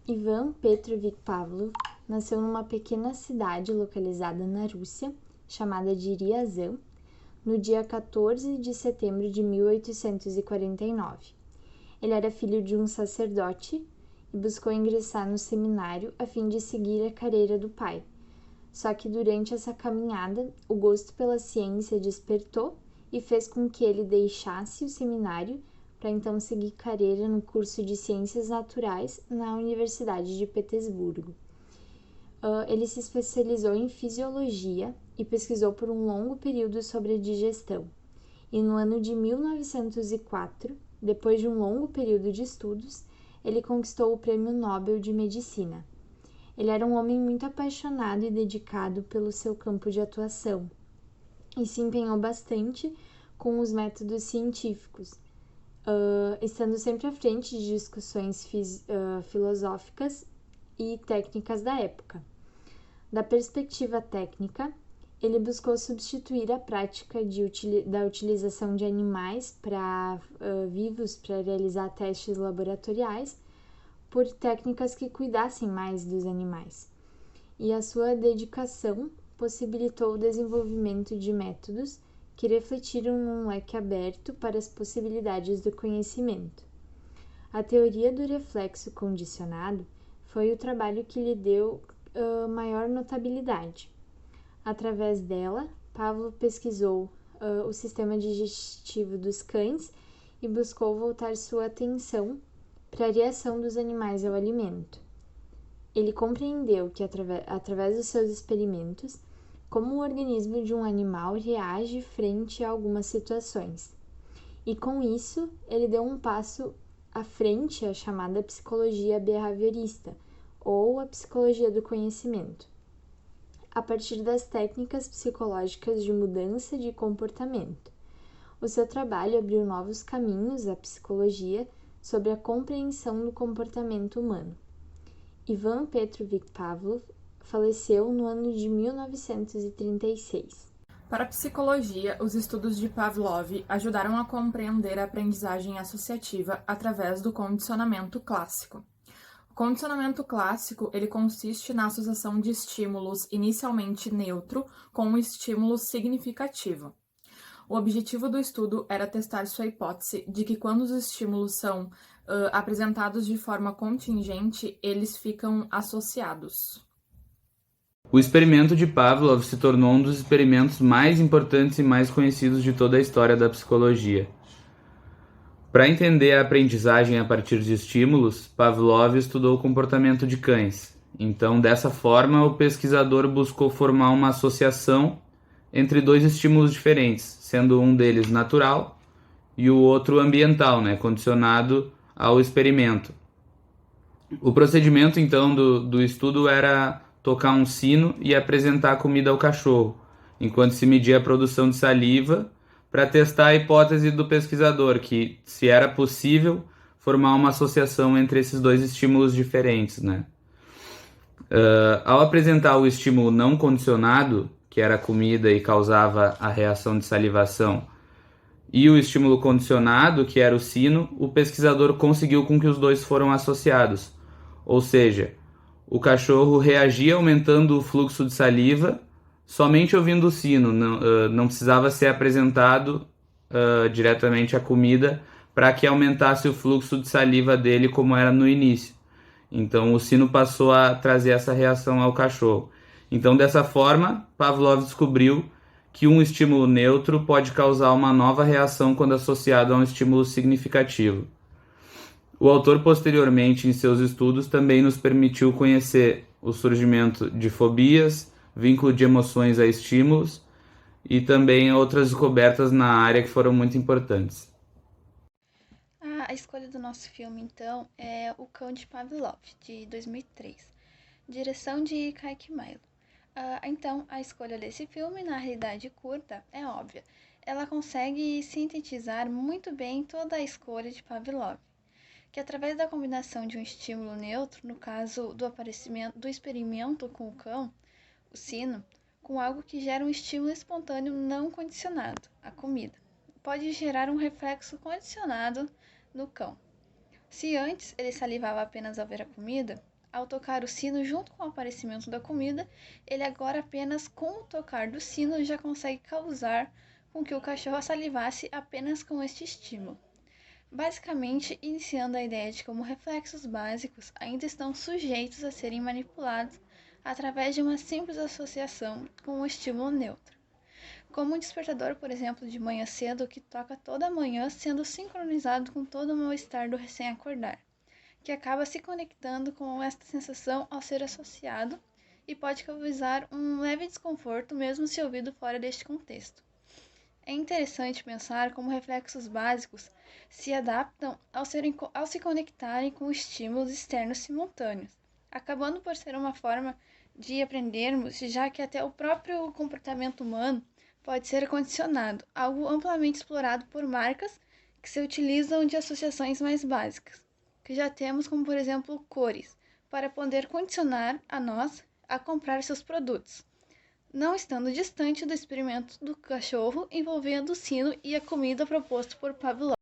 Ivan Petrovich Pavlov nasceu numa pequena cidade localizada na Rússia, chamada de Ryazan, no dia 14 de setembro de 1849. Ele era filho de um sacerdote e buscou ingressar no seminário a fim de seguir a carreira do pai. Só que durante essa caminhada, o gosto pela ciência despertou e fez com que ele deixasse o seminário para então seguir carreira no curso de Ciências Naturais na Universidade de Petersburgo. Ele se especializou em fisiologia e pesquisou por um longo período sobre a digestão. E no ano de 1904, depois de um longo período de estudos, ele conquistou o Prêmio Nobel de Medicina. Ele era um homem muito apaixonado e dedicado pelo seu campo de atuação e se empenhou bastante com os métodos científicos, estando sempre à frente de discussões filosóficas e técnicas da época. Da perspectiva técnica, ele buscou substituir a prática da utilização de animais vivos para realizar testes laboratoriais por técnicas que cuidassem mais dos animais. E a sua dedicação possibilitou o desenvolvimento de métodos que refletiram num leque aberto para as possibilidades do conhecimento. A teoria do reflexo condicionado foi o trabalho que lhe deu maior notabilidade. Através dela, Pavlov pesquisou o sistema digestivo dos cães e buscou voltar sua atenção para a reação dos animais ao alimento. Ele compreendeu que, através dos seus experimentos, como o organismo de um animal reage frente a algumas situações. E com isso, ele deu um passo à frente à chamada psicologia behaviorista, ou a psicologia do conhecimento, a partir das técnicas psicológicas de mudança de comportamento. O seu trabalho abriu novos caminhos à psicologia sobre a compreensão do comportamento humano. Ivan Petrovich Pavlov faleceu no ano de 1936. Para a psicologia, os estudos de Pavlov ajudaram a compreender a aprendizagem associativa através do condicionamento clássico. O condicionamento clássico, ele consiste na associação de estímulos inicialmente neutro com um estímulo significativo. O objetivo do estudo era testar sua hipótese de que quando os estímulos são apresentados de forma contingente, eles ficam associados. O experimento de Pavlov se tornou um dos experimentos mais importantes e mais conhecidos de toda a história da psicologia. Para entender a aprendizagem a partir de estímulos, Pavlov estudou o comportamento de cães. Então, dessa forma, o pesquisador buscou formar uma associação entre dois estímulos diferentes, sendo um deles natural e o outro ambiental, condicionado ao experimento. O procedimento, então, do estudo era tocar um sino e apresentar comida ao cachorro, enquanto se media a produção de saliva para testar a hipótese do pesquisador, que se era possível formar uma associação entre esses dois estímulos diferentes. Ao apresentar o estímulo não condicionado, que era a comida e causava a reação de salivação, e o estímulo condicionado, que era o sino, o pesquisador conseguiu com que os dois foram associados. Ou seja, o cachorro reagia aumentando o fluxo de saliva somente ouvindo o sino, não precisava ser apresentado diretamente a comida para que aumentasse o fluxo de saliva dele como era no início. Então o sino passou a trazer essa reação ao cachorro. Então dessa forma, Pavlov descobriu que um estímulo neutro pode causar uma nova reação quando associado a um estímulo significativo. O autor, posteriormente, em seus estudos, também nos permitiu conhecer o surgimento de fobias, vínculo de emoções a estímulos e também outras descobertas na área que foram muito importantes. A escolha do nosso filme, então, é O Cão de Pavlov, de 2003, direção de Kaique Milo. Então, a escolha desse filme, na realidade curta, é óbvia. Ela consegue sintetizar muito bem toda a escolha de Pavlov, que através da combinação de um estímulo neutro, no caso do experimento com o cão, o sino, com algo que gera um estímulo espontâneo não condicionado, a comida, pode gerar um reflexo condicionado no cão. Se antes ele salivava apenas ao ver a comida, Ao tocar o sino junto com o aparecimento da comida, ele agora apenas com o tocar do sino já consegue causar com que o cachorro salivasse apenas com este estímulo. Basicamente, iniciando a ideia de como reflexos básicos ainda estão sujeitos a serem manipulados através de uma simples associação com um estímulo neutro. Como um despertador, por exemplo, de manhã cedo que toca toda manhã sendo sincronizado com todo o mal-estar do recém-acordar, que acaba se conectando com esta sensação ao ser associado e pode causar um leve desconforto mesmo se ouvido fora deste contexto. É interessante pensar como reflexos básicos se adaptam ao se conectarem com estímulos externos simultâneos, acabando por ser uma forma de aprendermos, já que até o próprio comportamento humano pode ser condicionado, algo amplamente explorado por marcas que se utilizam de associações mais básicas, que já temos como, por exemplo, cores, para poder condicionar a nós a comprar seus produtos, não estando distante do experimento do cachorro envolvendo o sino e a comida proposto por Pavlov.